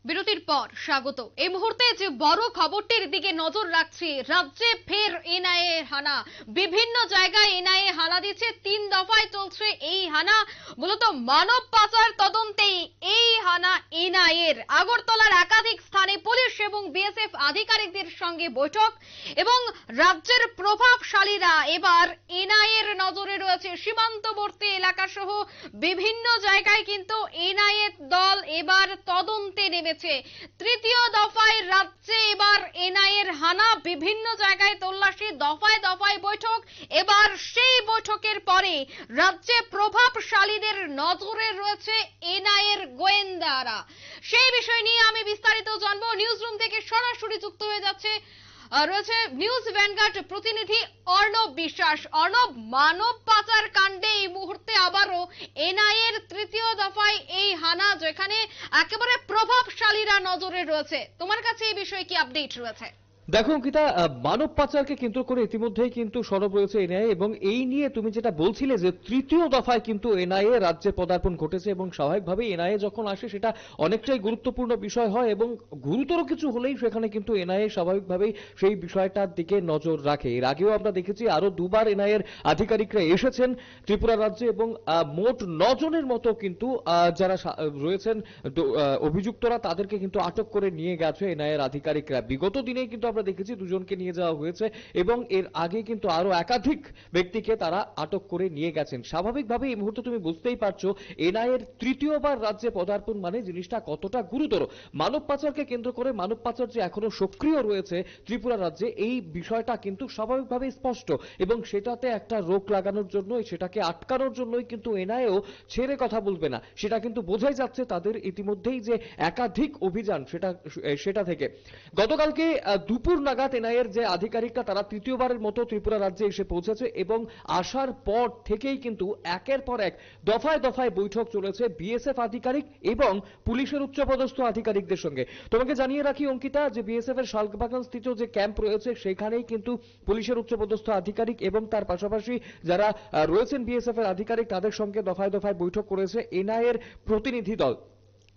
বিরতির পর স্বাগত। এই মুহূর্তে যে বড় খবরটির দিকে নজর রাখছি, রাজ্যে ফের এনআইএ হানা। বিভিন্ন জায়গায় এনআইএ হানা দিচ্ছে, 3 দফায় চলছে এই হানা। মূলত মানব পাচার তদন্তেই এই হানা এনআইএর। আগরতলার একাধিক স্থানে পুলিশ এবং বিএসএফ আধিকারিকদের সঙ্গে বৈঠক, এবং রাজ্যের প্রভাবশালীরা এবার এনআইএর নজরে রয়েছে। সীমান্তবর্তী এলাকা সহ বিভিন্ন জায়গায় কিন্তু এনআইএ দল এবার তদন্তে নেমেছে। তৃতীয় দফায় রাজ্যে এবার এনআইএর হানা, বিভিন্ন জায়গায় তল্লাশি, দফায় দফায় বৈঠক। এবার সেই বৈঠকের পরে রাজ্যে প্রভাবশালীদের নজরে রয়েছে এনআইএর গোয়েন্দারা। সেই বিষয় নিয়ে আমি বিস্তারিত জানবো। নিউজ রুম থেকে সরাসরি যুক্ত হয়ে যাচ্ছে রয়েছে নিউজ ভ্যানগার্ড প্রতিনিধি অর্ণব বিশ্বাস। অর্ণব, মানব পাচার কাণ্ডে এই মুহূর্তে আবারও এনআইএর তৃতীয় দফায় এই হানা, যেখানে একেবারে প্রভাবশালীরা নজরে রয়েছে। তোমার কাছে এই বিষয়ে কি আপডেট রয়েছে? দেখো অঙ্কিতা, মানব পাচারকে কেন্দ্র করে ইতিমধ্যেই কিন্তু সরব রয়েছে এনআইএ, এবং এই নিয়ে তুমি যেটা বলছিলে যে তৃতীয় দফায় কিন্তু এনআইএ রাজ্যে পদার্পণ ঘটেছে, এবং স্বাভাবিকভাবেই এনআইএ যখন আসে সেটা অনেকটাই গুরুত্বপূর্ণ বিষয় হয়, এবং গুরুতর কিছু হলেই সেখানে কিন্তু এনআইএ স্বাভাবিকভাবেই সেই বিষয়টার দিকে নজর রাখে। এর আগেও আমরা দেখেছি আরো দুবার এনআইএর আধিকারিকরা এসেছেন ত্রিপুরা রাজ্যে, এবং মোট 9 জনের মতো কিন্তু যারা রয়েছেন অভিযুক্তরা, তাদেরকে কিন্তু আটক করে নিয়ে গেছে এনআইএর আধিকারিকরা। বিগত দিনে কিন্তু আমরা দেখেছি 2 জনকে নিয়ে যাওয়া হয়েছে, এবং এর আগে কিন্তু আরো একাধিক ব্যক্তিকে তারা আটক করে নিয়ে গেছেন। স্বাভাবিকভাবে এই মুহূর্তে তুমি বুঝতেই পারছো এনআইএর তৃতীয়বার রাজ্যে পদার্পণ মানে জিনিসটা কতটা গুরুতর। মানব পাচারকে কেন্দ্র করে মানব পাচার যে এখনো সক্রিয় রয়েছে ত্রিপুরা রাজ্যে, এই বিষয়টা কিন্তু স্বাভাবিকভাবেই স্পষ্ট, এবং সেটাতে একটা রোক লাগানোর জন্য, সেটাকে আটকানোর জন্যই কিন্তু এনআইএও ছেড়ে কথা বলবে না। সেটা কিন্তু বোঝাই যাচ্ছে তাদের ইতিমধ্যেই যে একাধিক অভিযান সেটা থেকে। গতকালকে দুপুর নাগাদ এনআইএর যে আধিকারিকরা তারা তৃতীয়বারের মতো ত্রিপুরা রাজ্যে এসে পৌঁছেছে, এবং আসার পর থেকেই কিন্তু একের পর এক দফায় দফায় বৈঠক চলেছে বিএসএফ আধিকারিক এবং পুলিশের উচ্চপদস্থ আধিকারিকদের সঙ্গে। তোমাকে জানিয়ে রাখি অঙ্কিতা, যে বিএসএফ এর শালবাগান স্থিত যে ক্যাম্প রয়েছে সেখানেই কিন্তু পুলিশের উচ্চপদস্থ আধিকারিক এবং তার পাশাপাশি যারা রয়েছেন বিএসএফ এর আধিকারিক, তাদের সঙ্গে দফায় দফায় বৈঠক করেছে এনআইএর প্রতিনিধি দল।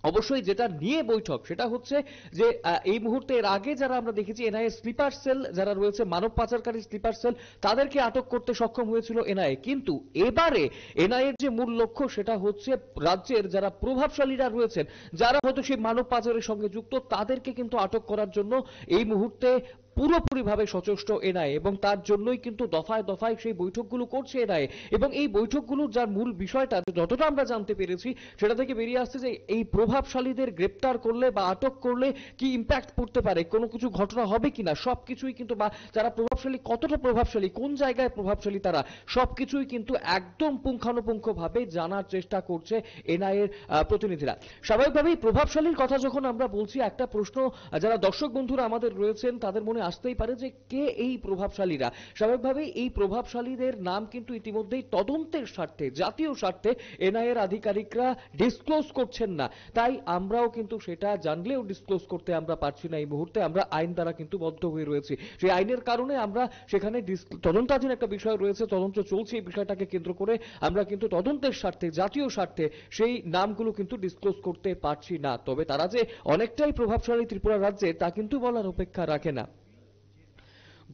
অবশ্যই যেটা নিয়ে বৈঠক সেটা হচ্ছে যে এই মুহূর্তে, এর আগে যারা আমরা দেখেছি এনআইএ স্লিপার সেল যারা রয়েছে, মানব পাচারকারী স্লিপার সেল, তাদেরকে আটক করতে সক্ষম হয়েছিল এনআইএ, কিন্তু এবারে এনআইএর যে মূল লক্ষ্য সেটা হচ্ছে রাজ্যের যারা প্রভাবশালীরা রয়েছেন, যারা হয়তো সেই মানব পাচারের সঙ্গে যুক্ত, তাদেরকে কিন্তু আটক করার জন্য এই মুহূর্তে পুরোপুরিভাবে সচেষ্ট এনআইএ, এবং তার জন্যই কিন্তু দফায় দফায় সেই বৈঠকগুলো করছে এনআইএ। এবং এই বৈঠকগুলোর যার মূল বিষয়টা যতটা আমরা জানতে পেরেছি সেটা থেকে বেরিয়ে আসছে যে এই প্রভাবশালীদের গ্রেপ্তার করলে বা আটক করলে কি ইম্প্যাক্ট পড়তে পারে, কোনো কিছু ঘটনা হবে কিনা, সবকিছুই কিন্তু, বা যারা প্রভাবশালী, কতটা প্রভাবশালী, কোন জায়গায় প্রভাবশালী তারা, সবকিছুই কিন্তু একদম পুঙ্খানুপুঙ্খভাবে জানার চেষ্টা করছে এনআইএর প্রতিনিধিরা। স্বাভাবিকভাবেই প্রভাবশালীর কথা যখন আমরা বলছি, একটা প্রশ্ন যারা দর্শক বন্ধুরা আমাদের রয়েছেন তাদের মনে আসতেই পারে যে কে এই প্রভাবশালীরা। স্বাভাবিকভাবেই এই প্রভাবশালীদের নাম কিন্তু ইতিমধ্যেই তদন্তের স্বার্থে, জাতীয় স্বার্থে এনআইএর আধিকারিকরা ডিসক্লোজ করছেন না। তাই আমরাও কিন্তু সেটা জানলেও ডিসক্লোজ করতে আমরা পারছি না। এই মুহূর্তে আমরা আইন দ্বারা কিন্তু বদ্ধ হয়ে রয়েছি। সেই আইনের কারণে আমরা সেখানে তদন্তাধীন একটা বিষয় রয়েছে, তদন্ত চলছে, এই বিষয়টাকে কেন্দ্র করে আমরা কিন্তু তদন্তের স্বার্থে, জাতীয় স্বার্থে সেই নামগুলো কিন্তু ডিসক্লোজ করতে পারছি না। তবে তারা যে অনেকটাই প্রভাবশালী ত্রিপুরা রাজ্যে, তা কিন্তু বলার অপেক্ষা রাখে না।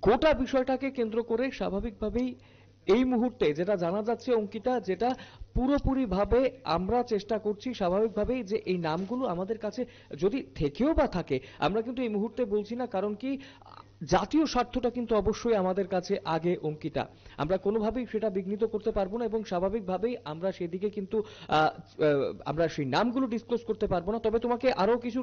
গোটা বিষয়টাকে কেন্দ্র করে স্বাভাবিকভাবেই এই মুহূর্তে যেটা জানা যাচ্ছে অঙ্কিতা, যেটা পুরোপুরি ভাবে আমরা চেষ্টা করছি স্বাভাবিকভাবেই যে এই নামগুলো আমাদের কাছে যদি থেকেও বা থাকে, আমরা কিন্তু এই মুহূর্তে বলছি না, কারণ কি জাতীয় স্বার্থটা কিন্তু অবশ্যই আমাদের কাছে আগে অঙ্কিতা। আমরা কোনোভাবেই সেটা বিঘ্নিত করতে পারবো না, এবং স্বাভাবিকভাবেই আমরা সেদিকে কিন্তু আমরা সেই নামগুলো ডিসক্লোজ করতে পারবো না। তবে তোমাকে আরো কিছু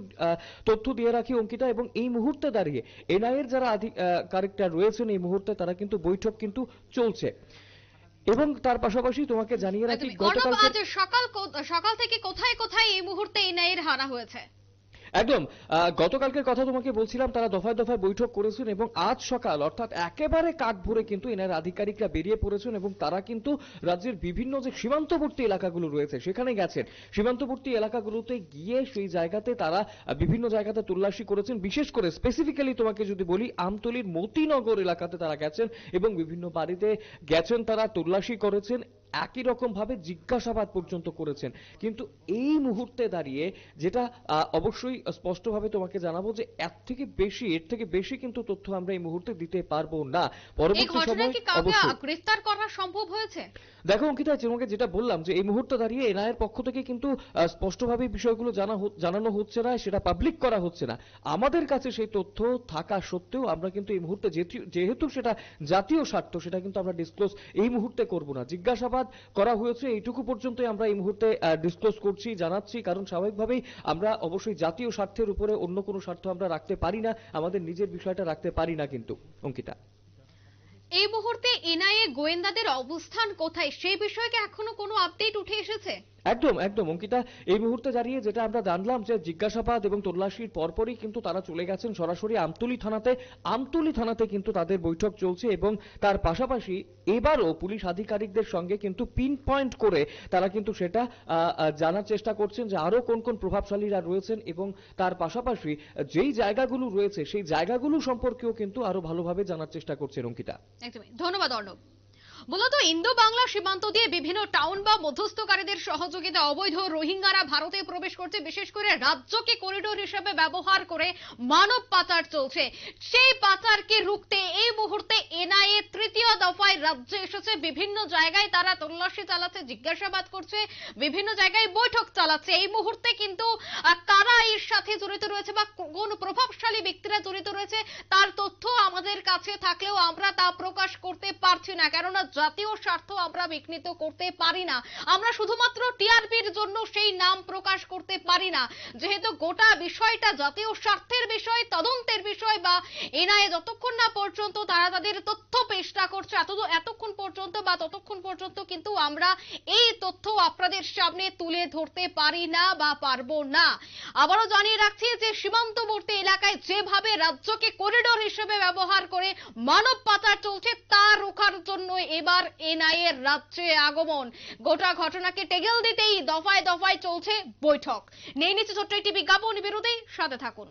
তথ্য দিয়ে রাখি অঙ্কিতা, এবং এই মুহূর্তে দাঁড়িয়ে এনআইএর যারা আধিকারিকরা রয়েছেন এই মুহূর্তে তারা কিন্তু বৈঠক কিন্তু চলছে। এবং তার পাশাপাশি তোমাকে জানিয়ে রাখি সকাল থেকে কোথায় কোথায় এই মুহূর্তে এনআইএর হানা হয়েছে। একদম গতকালকের কথা তোমাকে বলছিলাম, তারা দফায় দফায় বৈঠক করেছেন, এবং আজ সকাল অর্থাৎ একেবারে কাঠ ভরে কিন্তু এনআইএর আধিকারিকরা বেরিয়ে পড়েছেন, এবং তারা কিন্তু রাজ্যের বিভিন্ন যে সীমান্তবর্তী এলাকাগুলো রয়েছে সেখানে গেছেন। সীমান্তবর্তী এলাকাগুলোতে গিয়ে সেই জায়গাতে তারা বিভিন্ন জায়গাতে তল্লাশি করেছেন। বিশেষ করে স্পেসিফিক্যালি তোমাকে যদি বলি, আমতলীর মতিনগর এলাকাতে তারা গেছেন এবং বিভিন্ন বাড়িতে গেছেন, তারা তল্লাশি করেছেন। একই রকম ভাবে জিজ্ঞাসাবাদ পর্যন্ত করেছেন। কিন্তু এই মুহূর্তে দাঁড়িয়ে যেটা অবশ্যই স্পষ্টভাবে তোমাকে জানাবো যে এর থেকে বেশি কিন্তু তথ্য আমরা এই মুহূর্তে দিতে পারবো না। এই পরবর্তী ঘটনায় সময় কি কাউকে অবশ্যই গ্রেফতার করা সম্ভব হয়েছে? দেখো অঙ্কিতা, তোমাকে যেটা বললাম যে এই মুহূর্তে দাঁড়িয়ে এনআইএর পক্ষ থেকে কিন্তু স্পষ্টভাবে বিষয়গুলো জানানো হচ্ছে না, সেটা পাবলিক করা হচ্ছে না। আমাদের কাছে সেই তথ্য থাকা সত্ত্বেও আমরা কিন্তু এই মুহূর্তে যেহেতু সেটা জাতীয় স্বার্থ, সেটা কিন্তু আমরা ডিসক্লোজ এই মুহূর্তে করব না। জিজ্ঞাসাবাদ করা হয়েছে এইটুকু পর্যন্তই আমরা এই মুহূর্তে ডিসক্লোজ করছি, জানাচ্ছি, কারণ স্বাভাবিকভাবেই আমরা অবশ্যই জাতীয় স্বার্থের উপরে অন্য কোনো স্বার্থ আমরা রাখতে পারি না, আমাদের নিজের বিষয়টা রাখতে পারি না কিন্তু অঙ্কিতা। এই মুহূর্তে এনআইএ গোয়েন্দাদের অবস্থান কোথায় সেই বিষয়ে কি এখনো কোনো আপডেট উঠে এসেছে? একদম একদম অঙ্কিতা, এই মুহূর্তে দাঁড়িয়ে যেটা আমরা জানলাম যে জিজ্ঞাসাবাদ এবং তল্লাশির পরপরই কিন্তু তারা চলে গেছেন সরাসরি আমতলী থানাতে কিন্তু তাদের বৈঠক চলছে এবং তার পাশাপাশি এবারও পুলিশ আধিকারিকদের সঙ্গে কিন্তু পিন পয়েন্ট করে তারা কিন্তু সেটা জানার চেষ্টা করছেন যে আরো কোন কোন প্রভাবশালীরা রয়েছেন এবং তার পাশাপাশি যেই জায়গাগুলো রয়েছে সেই জায়গাগুলো সম্পর্কেও কিন্তু আরো ভালোভাবে জানার চেষ্টা করছেন অঙ্কিতা। একদমই, ধন্যবাদ অর্ণব। মূলত ইন্দো বাংলা সীমান্ত দিয়ে বিভিন্ন টাউন বা মধ্যস্থকারীদের সহযোগিতা অবৈধ রোহিঙ্গারা ভারতে প্রবেশ করছে, বিশেষ করে রাজ্যকে করিডোর হিসেবে ব্যবহার করে মানব পাচার চলছে। সেই পাচারকে রুখতে এই মুহূর্তে এনআইএ তৃতীয় দফায় রাজ্যে এসেছে। বিভিন্ন জায়গায় তারা তল্লাশি চালাচ্ছে, জিজ্ঞাসাবাদ করছে, বিভিন্ন জায়গায় বৈঠক চালাচ্ছে। এই মুহূর্তে কিন্তু কারা এর সাথে জড়িত রয়েছে বা কোন প্রভাবশালী ব্যক্তিরা জড়িত রয়েছে তার তথ্য আমাদের কাছে থাকলেও আমরা তা প্রকাশ করতে পারছি না, কেননা জাতীয় স্বার্থ আমরা বিঘ্নিত করতে পারি না। আমরা শুধুমাত্র টিআরপির জন্য সেই নাম প্রকাশ করতে পারি না, যেহেতু গোটা বিষয়টা জাতীয় স্বার্থের বিষয়, তদন্তের বিষয়, বা এনআইএ যতক্ষণ না পর্যন্ত তারা তাদের তথ্য পেশ না করছে এতক্ষণ পর্যন্ত বা ততক্ষণ পর্যন্ত কিন্তু আমরা এই তথ্য আপনাদের সামনে তুলে ধরতে পারি না বা পারবো না। আবারও জানিয়ে রাখছি যে সীমান্তবর্তী এলাকায় যেভাবে রাজ্যকে করিডোর হিসেবে ব্যবহার করে মানব পাচার চলছে তা রোখার জন্য এবার এনআইএ রাজ্যে আগমন। গোটা ঘটনাকে টেগেল দিতেই দফায় দফায় চলছে বৈঠক। নিয়ে নিচ্ছে ছোট্ট একটি বিজ্ঞাপন বিরতি, সাথে থাকুন।